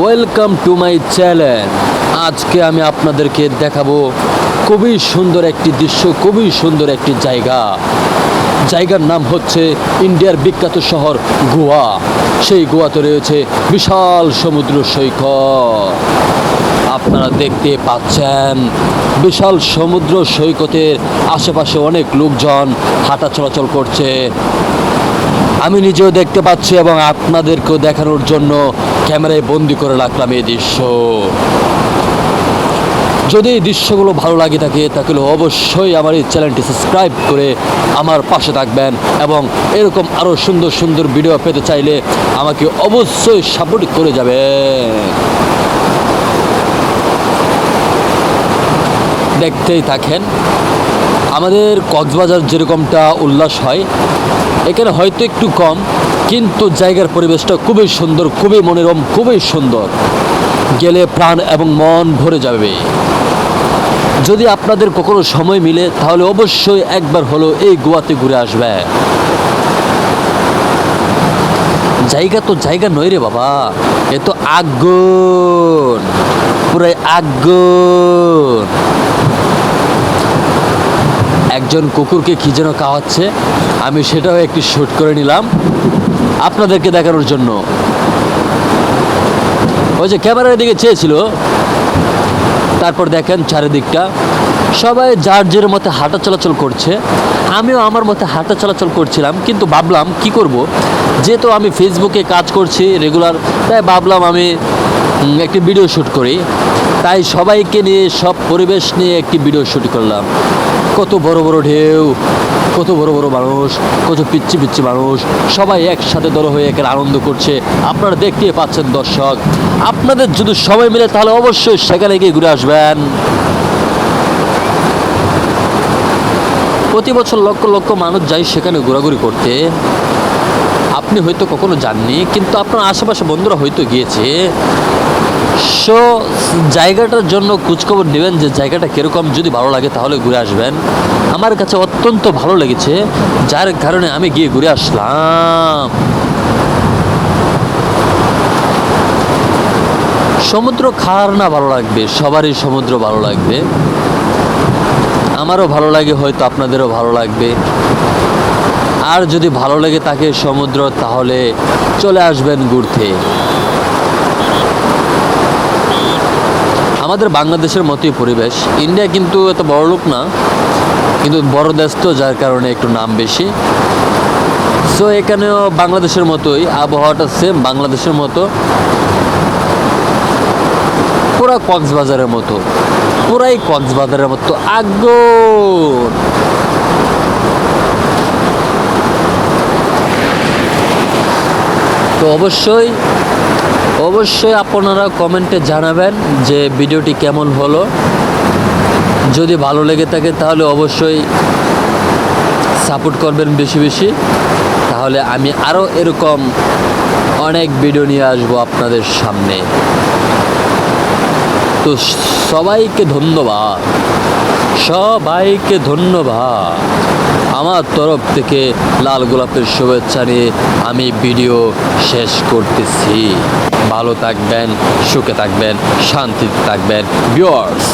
Welcome to my channel. আজকে আমি আপনাদেরকে দেখাবো খুবই সুন্দর একটি দৃশ্য, খুবই সুন্দর একটি জায়গার নাম হচ্ছে ইন্ডিয়ার বিখ্যাত শহর গোয়া। সেই গোয়াতে রয়েছে বিশাল সমুদ্র সৈকত। আপনারা দেখতে পাচ্ছেন বিশাল সমুদ্র সৈকতের আশেপাশে অনেক লোকজন হাঁটা চলাচল করছে। আমি নিজেও দেখতে পাচ্ছি এবং আপনাদেরকেও দেখানোর জন্য ক্যামেরায় বন্দি করে রাখলাম এই দৃশ্য। যদি এই দৃশ্যগুলো ভালো লাগে থাকে তাহলে অবশ্যই আমার এই চ্যানেলটি সাবস্ক্রাইব করে আমার পাশে থাকবেন এবং এরকম আরও সুন্দর সুন্দর ভিডিও পেতে চাইলে আমাকে অবশ্যই সাপোর্ট করে যাবেন। দেখতেই থাকেন। আমাদের কক্সবাজার যেরকমটা উল্লাস হয় এখানে হয়তো একটু কম, কিন্তু জায়গার পরিবেশটা খুবই সুন্দর, খুবই মনোরম, খুবই সুন্দর। গেলে প্রাণ এবং মন ভরে যাবে। যদি আপনাদের কখনো সময় মিলে তাহলে অবশ্যই একবার হলো এই গোয়াতে ঘুরে আসবে। জায়গা তো জায়গা নয় রে বাবা, এ তো আগুন, পুরাই আগুন। একজন কুকুরকে কি যেন খাওয়াচ্ছে, আমি সেটাও একটি শ্যুট করে নিলাম আপনাদেরকে দেখানোর জন্য। ওই যে ক্যামেরার দিকে চেয়েছিল। তারপর দেখেন চারিদিকটা সবাই যার যার মতে হাঁটা চলাচল করছে। আমিও আমার মতে হাঁটা চলাচল করছিলাম, কিন্তু ভাবলাম কি করব, যেহেতু আমি ফেসবুকে কাজ করছি রেগুলার, তাই ভাবলাম আমি একটি ভিডিও শ্যুট করি। তাই সবাইকে নিয়ে, সব পরিবেশ নিয়ে একটি ভিডিও শ্যুট করলাম। কত বড় বড় ঢেউ, কত বড় বড় মানুষ, কত পিচ্ছি পিচ্ছি মানুষ, সবাই একসাথে দল হয়ে এখানে আনন্দ করছে। আপনারা দেখতেই পাচ্ছেন দর্শক। আপনাদের যদি সময় মিলে তাহলে অবশ্যই সেখানে গিয়ে ঘুরে আসবেন। প্রতি বছর লক্ষ লক্ষ মানুষ যায় সেখানে ঘোরাঘুরি করতে। আপনি হয়তো কখনো যাননি, কিন্তু আপনার আশেপাশে বন্ধুরা হয়তো গিয়েছে। সো জায়গাটার জন্য খোঁজখবর নেবেন যে জায়গাটা কীরকম। যদি ভালো লাগে তাহলে ঘুরে আসবেন। আমার কাছে অত্যন্ত ভালো লেগেছে, যার কারণে আমি গিয়ে ঘুরে আসলাম। সমুদ্র কার না ভালো লাগবে, সবারই সমুদ্র ভালো লাগবে। আমারও ভালো লাগে, হয়তো আপনাদেরও ভালো লাগবে। আর যদি ভালো লেগে থাকে সমুদ্র, তাহলে চলে আসবেন ঘুরতে। আমাদের বাংলাদেশের মতোই পরিবেশ। ইন্ডিয়া কিন্তু এত বড় লোক না, কিন্তু বড় দেশ তো, যার কারণে একটু নাম বেশি। সো এখানেও বাংলাদেশের মতোই আবহাওয়াটা সেম, বাংলাদেশের মতো, পুরা কক্সবাজারের মতো, পুরাই কক্সবাজারের মতো আগুন। তো অবশ্যই আপনারা কমেন্টে জানাবেন যে ভিডিওটি কেমন হলো। যদি ভালো লেগে থাকে তাহলে অবশ্যই সাপোর্ট করবেন বেশি বেশি। তাহলে আমি আরও এরকম অনেক ভিডিও নিয়ে আসবো আপনাদের সামনে। তো সবাইকে ধন্যবাদ, সবাইকে ধন্যবাদ। আমার তরফ থেকে লাল গোলাপের শুভেচ্ছা নিয়ে আমি ভিডিও শেষ করতেছি। ভালো থাকবেন, সুখে থাকবেন, শান্তিতে থাকবেন ভিউয়ার্স।